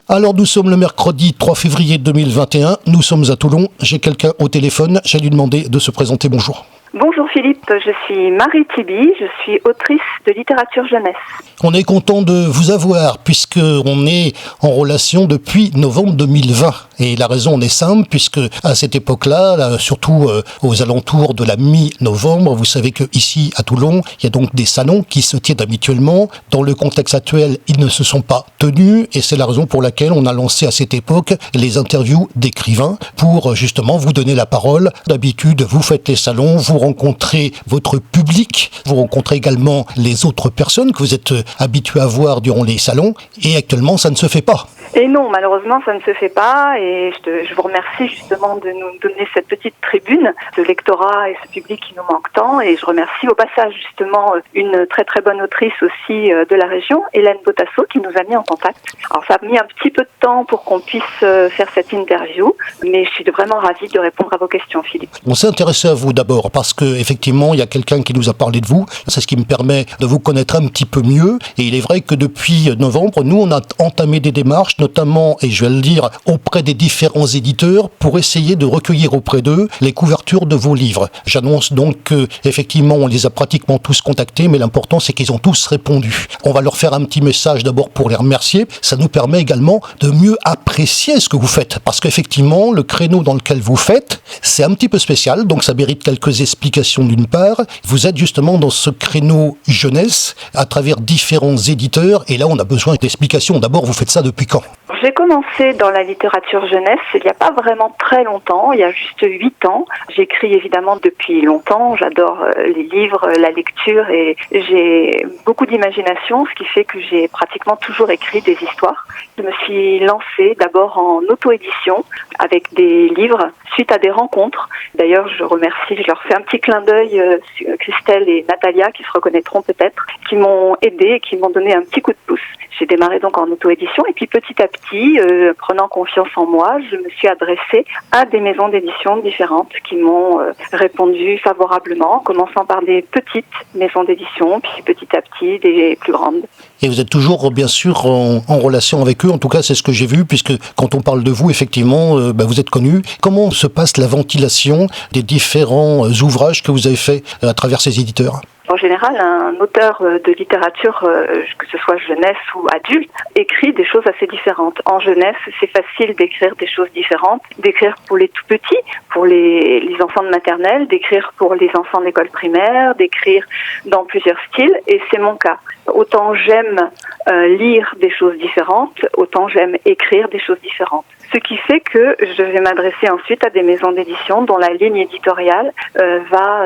Alors nous sommes le mercredi 3 février 2021, nous sommes à Toulon, j'ai quelqu'un au téléphone, j'ai lui demander de se présenter, bonjour. Bonjour Philippe, je suis Marie Tiby, je suis autrice de littérature jeunesse. On est content de vous avoir puisqu'on est en relation depuis novembre 2020. Et la raison en est simple puisque à cette époque-là, surtout aux alentours de la mi-novembre, vous savez que ici à Toulon, il y a donc des salons qui se tiennent habituellement. Dans le contexte actuel, ils ne se sont pas tenus et c'est la raison pour laquelle on a lancé à cette époque les interviews d'écrivains pour justement vous donner la parole. D'habitude, vous faites les salons, vous rencontrez votre public, vous rencontrez également les autres personnes que vous êtes habitués à voir durant les salons et actuellement ça ne se fait pas. Et non, malheureusement ça ne se fait pas et je vous remercie justement de nous donner cette petite tribune de lectorat et ce public qui nous manque tant et je remercie au passage justement une très très bonne autrice aussi de la région, Hélène Botasso, qui nous a mis en contact. Alors ça a mis un petit peu de temps pour qu'on puisse faire cette interview, mais je suis vraiment ravie de répondre à vos questions, Philippe. On s'est intéressé à vous d'abord parce que effectivement il y a quelqu'un qui nous a parlé de vous, c'est ce qui me permet de vous connaître un petit peu mieux et il est vrai que depuis novembre, nous on a entamé des démarches notamment, et je vais le dire, auprès des différents éditeurs pour essayer de recueillir auprès d'eux les couvertures de vos livres. J'annonce donc que effectivement on les a pratiquement tous contactés, mais l'important c'est qu'ils ont tous répondu. On va leur faire un petit message d'abord pour les remercier. Ça nous permet également de mieux apprécier ce que vous faites, parce qu'effectivement le créneau dans lequel vous faites, c'est un petit peu spécial, donc ça mérite quelques explications d'une part. Vous êtes justement dans ce créneau jeunesse à travers différents éditeurs, et là on a besoin d'explications. D'abord, vous faites ça depuis quand ? J'ai commencé dans la littérature jeunesse il n'y a pas vraiment très longtemps, il y a juste 8 ans. J'écris évidemment depuis longtemps, j'adore les livres, la lecture et j'ai beaucoup d'imagination, ce qui fait que j'ai pratiquement toujours écrit des histoires. Je me suis lancée d'abord en auto-édition avec des livres suite à des rencontres. D'ailleurs, je leur fais un petit clin d'œil, Christelle et Natalia, qui se reconnaîtront peut-être, qui m'ont aidée, qui m'ont donné un petit coup de pouce. J'ai démarré donc en auto-édition et puis petit à petit, prenant confiance en moi, je me suis adressée à des maisons d'édition différentes qui m'ont répondu favorablement, commençant par des petites maisons d'édition, puis petit à petit des plus grandes. Et vous êtes toujours bien sûr en relation avec eux, en tout cas c'est ce que j'ai vu, puisque quand on parle de vous, effectivement, vous êtes connu. Comment se passe la ventilation des différents ouvrages que vous avez faits à travers ces éditeurs ? En général, un auteur de littérature, que ce soit jeunesse ou adulte, écrit des choses assez différentes. En jeunesse, c'est facile d'écrire des choses différentes, d'écrire pour les tout petits, pour les enfants de maternelle, d'écrire pour les enfants d'école primaire, d'écrire dans plusieurs styles, et c'est mon cas. Autant j'aime lire des choses différentes, autant j'aime écrire des choses différentes. Ce qui fait que je vais m'adresser ensuite à des maisons d'édition dont la ligne éditoriale va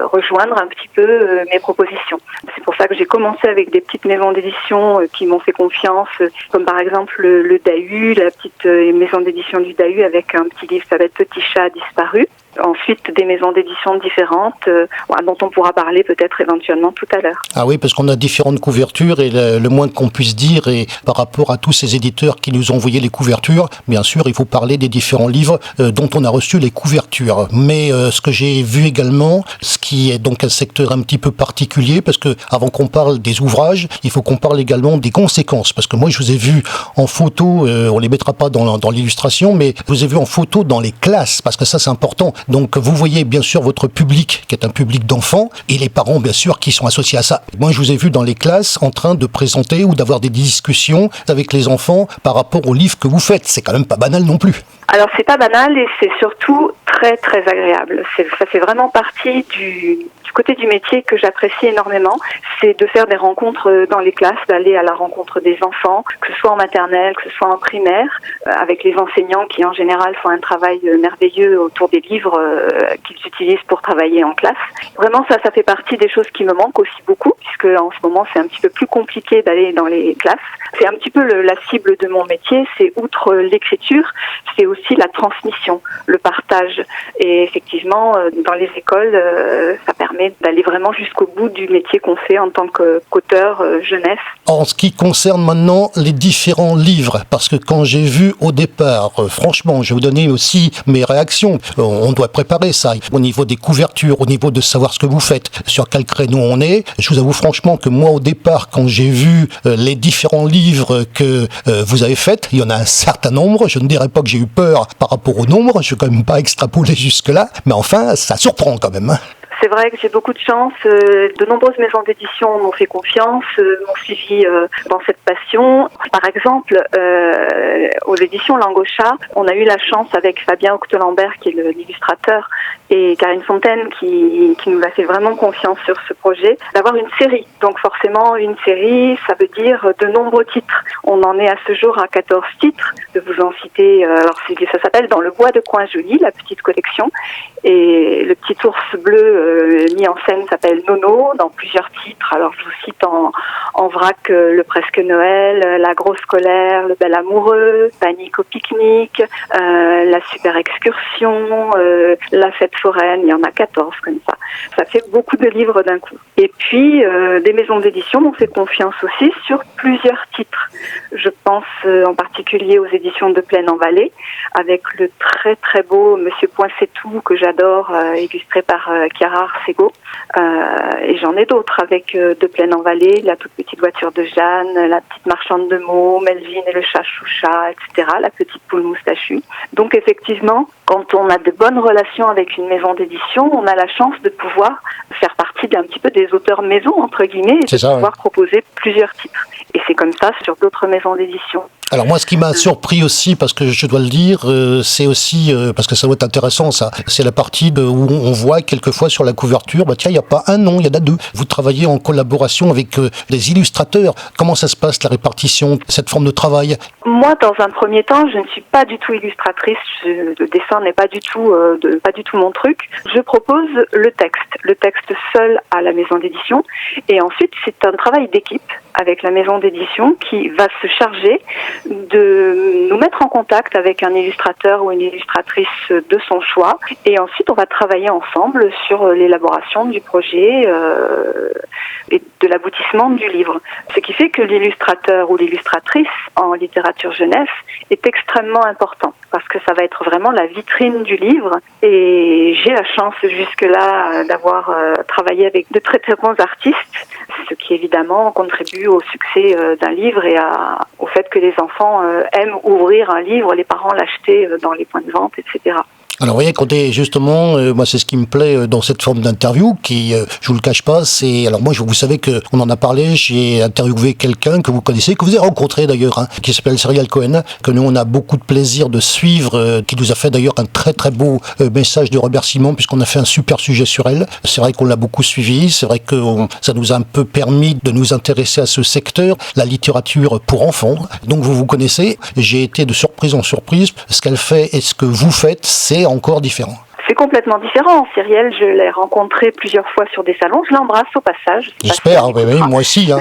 rejoindre un petit peu mes propositions. C'est pour ça que j'ai commencé avec des petites maisons d'édition qui m'ont fait confiance, comme par exemple le Dahu, la petite maison d'édition du Dahu avec un petit livre qui s'appelle Petit chat disparu. Ensuite, des maisons d'édition différentes dont on pourra parler peut-être éventuellement tout à l'heure. Ah oui, parce qu'on a différentes couvertures et le moins qu'on puisse dire, et par rapport à tous ces éditeurs qui nous ont envoyé les couvertures, bien sûr, il faut parler des différents livres dont on a reçu les couvertures. Mais ce que j'ai vu également, ce qui est donc un secteur un petit peu particulier, parce que avant qu'on parle des ouvrages, il faut qu'on parle également des conséquences. Parce que moi, je vous ai vu en photo, on les mettra pas dans l'illustration, mais je vous ai vu en photo dans les classes, parce que ça, c'est important. Donc vous voyez bien sûr votre public qui est un public d'enfants et les parents bien sûr qui sont associés à ça. Moi je vous ai vu dans les classes en train de présenter ou d'avoir des discussions avec les enfants par rapport au livre que vous faites. C'est quand même pas banal non plus. Alors c'est pas banal et c'est surtout très très agréable. Ça fait vraiment partie du côté du métier que j'apprécie énormément, c'est de faire des rencontres dans les classes, d'aller à la rencontre des enfants, que ce soit en maternelle, que ce soit en primaire, avec les enseignants qui en général font un travail merveilleux autour des livres qu'ils utilisent pour travailler en classe. Vraiment ça fait partie des choses qui me manquent aussi beaucoup, puisque en ce moment c'est un petit peu plus compliqué d'aller dans les classes. C'est un petit peu la cible de mon métier, c'est outre l'écriture, c'est aussi la transmission, le partage. Et effectivement, dans les écoles, ça permet d'aller vraiment jusqu'au bout du métier qu'on fait en tant qu'auteur jeunesse. En ce qui concerne maintenant les différents livres, parce que quand j'ai vu au départ, franchement, je vais vous donner aussi mes réactions, on doit préparer ça, au niveau des couvertures, au niveau de savoir ce que vous faites, sur quel créneau on est. Je vous avoue franchement que moi au départ, quand j'ai vu les différents livres que vous avez faits, il y en a un certain nombre, je ne dirais pas que j'ai eu peur par rapport au nombre, je ne vais quand même pas extrapoler jusque-là, mais enfin, ça surprend quand même. C'est vrai que j'ai beaucoup de chance. De nombreuses maisons d'édition m'ont fait confiance, m'ont suivi dans cette passion. Par exemple, aux éditions Langosha, on a eu la chance avec Fabien Octolambert, qui est l'illustrateur, et Karine Fontaine, qui nous a fait vraiment confiance sur ce projet, d'avoir une série. Donc forcément, une série, ça veut dire de nombreux titres. On en est à ce jour à 14 titres. De vous en citer, alors ça s'appelle Dans le bois de Coin-Joli, la petite collection. Et le petit ours bleu mis en scène s'appelle Nono, dans plusieurs titres. Alors je vous cite en vrac Le Presque Noël, La Grosse Colère, Le Bel Amoureux, Panique au pique-nique, La Super Excursion, La Fête foraine, il y en a 14 comme ça. Ça fait beaucoup de livres d'un coup. Et puis des maisons d'édition m'ont fait confiance aussi sur plusieurs titres. Je pense en particulier aux éditions de Plaine-en-Vallée, avec le très très beau Monsieur Poinsettou que j'adore, illustré par Chiara Arcego. Et j'en ai d'autres avec De Plaine-en-Vallée, La toute petite voiture de Jeanne, La petite marchande de mots, Melvin et le chat Choucha, etc., La petite poule moustachue. Donc effectivement, quand on a de bonnes relations avec une maison d'édition, on a la chance de pouvoir faire partie d'un petit peu des auteurs maison, entre guillemets, et de pouvoir proposer plusieurs titres. Et c'est comme ça sur d'autres maisons d'édition. Alors moi, ce qui m'a surpris aussi, parce que je dois le dire, c'est aussi, parce que ça doit être intéressant ça, c'est la partie où on voit quelquefois sur la couverture, tiens, il n'y a pas un nom, il y en a deux. Vous travaillez en collaboration avec des illustrateurs. Comment ça se passe, la répartition, cette forme de travail? Moi, dans un premier temps, je ne suis pas du tout illustratrice. Le dessin n'est pas du tout mon truc. Je propose le texte seul à la maison d'édition. Et ensuite, c'est un travail d'équipe avec la maison d'édition qui va se charger de nous mettre en contact avec un illustrateur ou une illustratrice de son choix. Et ensuite, on va travailler ensemble sur l'élaboration du projet et de l'aboutissement du livre. Ce qui fait que l'illustrateur ou l'illustratrice en littérature jeunesse est extrêmement important parce que ça va être vraiment la vitrine du livre. Et j'ai la chance jusque-là d'avoir travaillé avec de très très bons artistes, ce qui évidemment contribue au succès d'un livre et au fait que les enfants aiment ouvrir un livre, les parents l'acheter dans les points de vente, etc. Alors vous voyez, quand justement, moi c'est ce qui me plaît dans cette forme d'interview, qui, je vous le cache pas, c'est, alors moi vous savez que on en a parlé, j'ai interviewé quelqu'un que vous connaissez, que vous avez rencontré d'ailleurs, qui s'appelle Cyrielle Cohen, que nous on a beaucoup de plaisir de suivre, qui nous a fait d'ailleurs un très très beau message de remerciement, puisqu'on a fait un super sujet sur elle. C'est vrai qu'on l'a beaucoup suivi, c'est vrai que ça nous a un peu permis de nous intéresser à ce secteur, la littérature pour enfants. Donc vous connaissez, j'ai été de surprise en surprise, ce qu'elle fait et ce que vous faites, c'est encore différent. C'est complètement différent. Cyrielle, je l'ai rencontrée plusieurs fois sur des salons. Je l'embrasse au passage. J'espère, oui, moi aussi.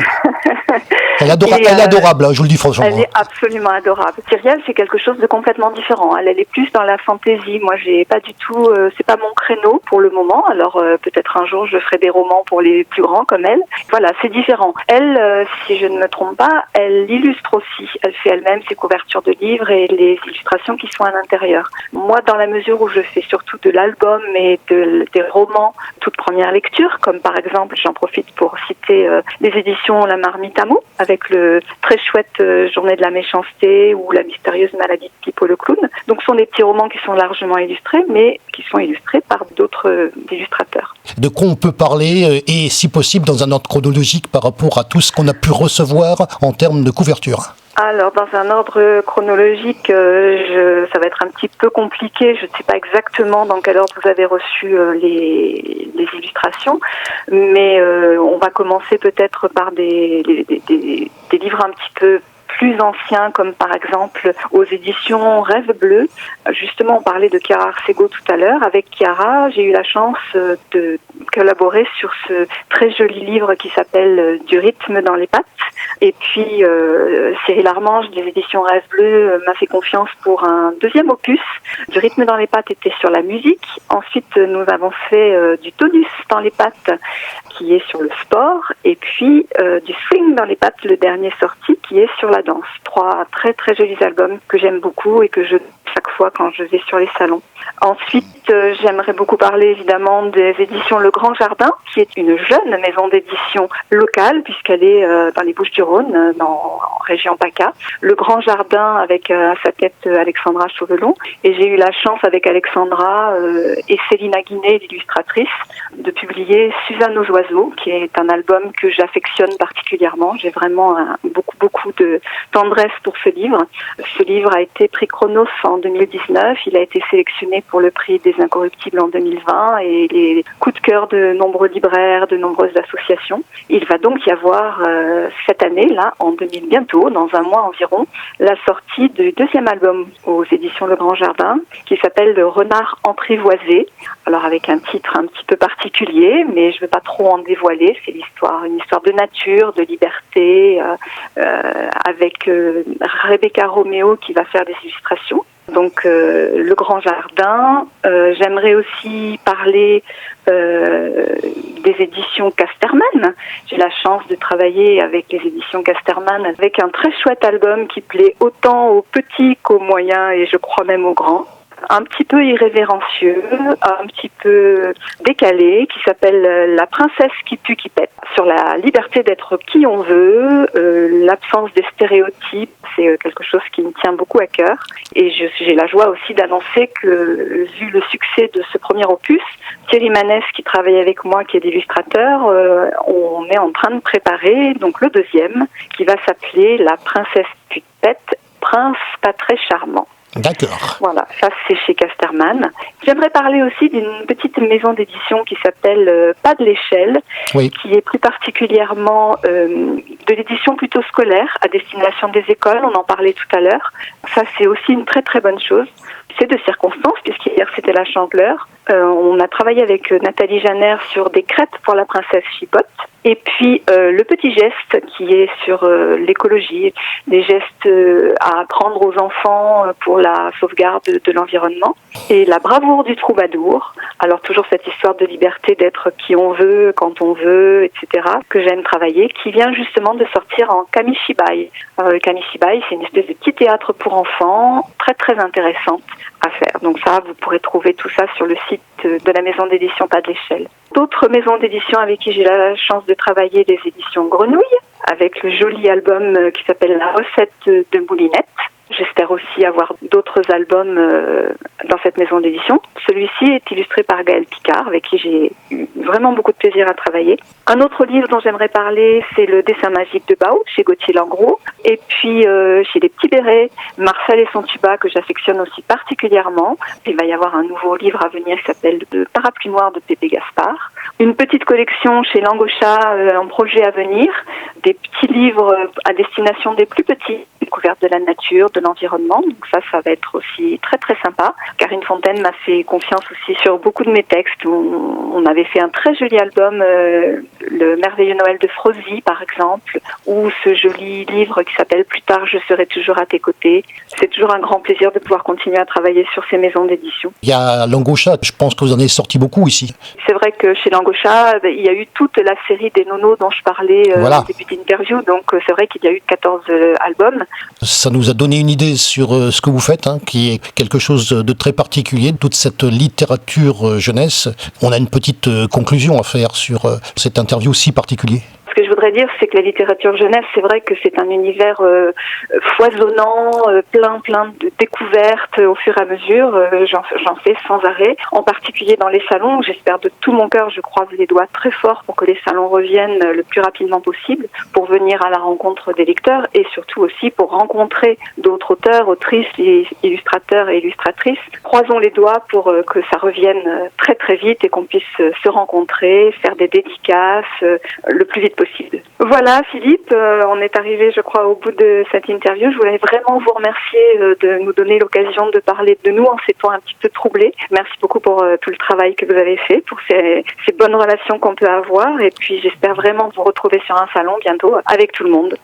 Elle est adorable, je vous le dis franchement. Elle est absolument adorable. Cyrielle, c'est quelque chose de complètement différent. Elle est plus dans la fantaisie. Moi, j'ai pas du tout, c'est pas mon créneau pour le moment. Alors, peut-être un jour, je ferai des romans pour les plus grands comme elle. Voilà, c'est différent. Elle, si je ne me trompe pas, elle illustre aussi. Elle fait elle-même ses couvertures de livres et les illustrations qui sont à l'intérieur. Moi, dans la mesure où je fais surtout de l'album et des romans toute première lecture, comme par exemple, j'en profite pour citer les éditions La Marmite à mots, avec le très chouette Journée de la méchanceté ou La mystérieuse maladie de Pipo le clown. Donc ce sont des petits romans qui sont largement illustrés, mais qui sont illustrés par d'autres illustrateurs. De quoi on peut parler, et si possible dans un ordre chronologique par rapport à tout ce qu'on a pu recevoir en termes de couverture? Alors, dans un ordre chronologique, ça va être un petit peu compliqué. Je ne sais pas exactement dans quel ordre vous avez reçu les illustrations, mais on va commencer peut-être par des livres un petit peu plus anciens, comme par exemple aux éditions Rêve Bleu. Justement, on parlait de Chiara Arcego tout à l'heure. Avec Chiara, j'ai eu la chance de collaborer sur ce très joli livre qui s'appelle Du rythme dans les pattes. Et puis, Cyril Armange des éditions Rêve Bleu m'a fait confiance pour un deuxième opus. Du rythme dans les pattes était sur la musique. Ensuite, nous avons fait du tonus dans les pattes, qui est sur le sport, et puis du swing dans les pattes, le dernier sorti, qui est sur la danse. 3 très très jolis albums que j'aime beaucoup et que je chaque fois quand je vais sur les salons. Ensuite, j'aimerais beaucoup parler évidemment des éditions Le Grand Jardin, qui est une jeune maison d'édition locale, puisqu'elle est dans les Bouches-du-Rhône, en région PACA. Le Grand Jardin avec à sa tête Alexandra Chauvelon. Et j'ai eu la chance avec Alexandra et Céline Aguinet, l'illustratrice, de publier Suzanne aux oiseaux, qui est un album que j'affectionne particulièrement. J'ai vraiment beaucoup de tendresse pour ce livre. Ce livre a été prix Chronos en 2019. Il a été sélectionné pour le prix des Incorruptibles en 2020 et les coups de cœur de nombreux libraires, de nombreuses associations. Il va donc y avoir cette année, là, bientôt, dans un mois environ, la sortie du deuxième album aux éditions Le Grand Jardin, qui s'appelle Le Renard Emprivoisé. Alors avec un titre un petit peu particulier, mais je ne veux pas trop en dévoiler. C'est une histoire de nature, de liberté, avec Rebecca Romeo qui va faire des illustrations. Donc Le Grand Jardin. J'aimerais aussi parler des éditions Casterman. J'ai la chance de travailler avec les éditions Casterman avec un très chouette album qui plaît autant aux petits qu'aux moyens et je crois même aux grands. Un petit peu irrévérencieux, un petit peu décalé, qui s'appelle La princesse qui pue qui pète, sur la liberté d'être qui on veut, l'absence des stéréotypes, c'est quelque chose qui me tient beaucoup à cœur. Et j'ai la joie aussi d'annoncer que, vu le succès de ce premier opus, Thierry Manès, qui travaille avec moi, qui est illustrateur, on est en train de préparer donc le deuxième, qui va s'appeler La princesse qui pète, prince pas très charmant. D'accord. Voilà, ça c'est chez Casterman. J'aimerais parler aussi d'une petite maison d'édition qui s'appelle Pas de l'échelle, oui, qui est plus particulièrement de l'édition plutôt scolaire à destination des écoles, on en parlait tout à l'heure. Ça c'est aussi une très très bonne chose. C'est de circonstance, puisqu'hier c'était la Chandeleur. On a travaillé avec Nathalie Janer sur des crêpes pour la princesse Chipote. Et puis le petit geste qui est sur l'écologie, des gestes à apprendre aux enfants pour la sauvegarde de l'environnement. Et la bravoure du troubadour. Alors toujours cette histoire de liberté d'être qui on veut, quand on veut, etc. que j'aime travailler, qui vient justement de sortir en kamishibai. Alors le kamishibai, c'est une espèce de petit théâtre pour enfants, très très intéressante à faire. Donc ça, vous pourrez trouver tout ça sur le site de la maison d'édition Pas de l'échelle. D'autres maisons d'édition avec qui j'ai la chance de travailler, des éditions Grenouille, avec le joli album qui s'appelle La recette de Moulinette. J'espère aussi avoir d'autres albums dans cette maison d'édition. Celui-ci est illustré par Gaël Picard, avec qui j'ai eu vraiment beaucoup de plaisir à travailler. Un autre livre dont j'aimerais parler, c'est Le dessin magique de Bao, chez Gauthier Langros. Et puis, chez Les Petits Bérets, Marcel et son tuba, que j'affectionne aussi particulièrement. Il va y avoir un nouveau livre à venir qui s'appelle Le parapluie noir de Pépé Gaspard. Une petite collection chez Langocha, en projet à venir. Des petits livres à destination des plus petits, découverte de la nature, de l'environnement. Donc ça va être aussi très très sympa. Karine Fontaine m'a fait confiance aussi sur beaucoup de mes textes. On avait fait un très joli album, Le merveilleux Noël de Frozy par exemple, ou ce joli livre qui s'appelle Plus tard je serai toujours à tes côtés. C'est toujours un grand plaisir de pouvoir continuer à travailler sur ces maisons d'édition. Il y a Langocha, je pense que vous en avez sorti beaucoup ici. C'est vrai que chez Langocha, il y a eu toute la série des nonos dont je parlais voilà, au début d'interview, donc c'est vrai qu'il y a eu 14 albums. Ça nous a donné une idée sur ce que vous faites, qui est quelque chose de très particulier, toute cette littérature jeunesse. On a une petite conclusion à faire sur cette interview si particulière. Ce que je voudrais dire, c'est que la littérature jeunesse, c'est vrai que c'est un univers foisonnant, plein de découvertes au fur et à mesure. J'en fais sans arrêt, en particulier dans les salons. J'espère de tout mon cœur, je croise les doigts très fort pour que les salons reviennent le plus rapidement possible, pour venir à la rencontre des lecteurs et surtout aussi pour rencontrer d'autres auteurs, autrices, illustrateurs et illustratrices. Croisons les doigts pour que ça revienne très très vite et qu'on puisse se rencontrer, faire des dédicaces le plus vite possible. possible. Voilà Philippe, on est arrivé je crois au bout de cette interview. Je voulais vraiment vous remercier de nous donner l'occasion de parler de nous en ces temps un petit peu troublés. Merci beaucoup pour tout le travail que vous avez fait, pour ces bonnes relations qu'on peut avoir et puis j'espère vraiment vous retrouver sur un salon bientôt avec tout le monde.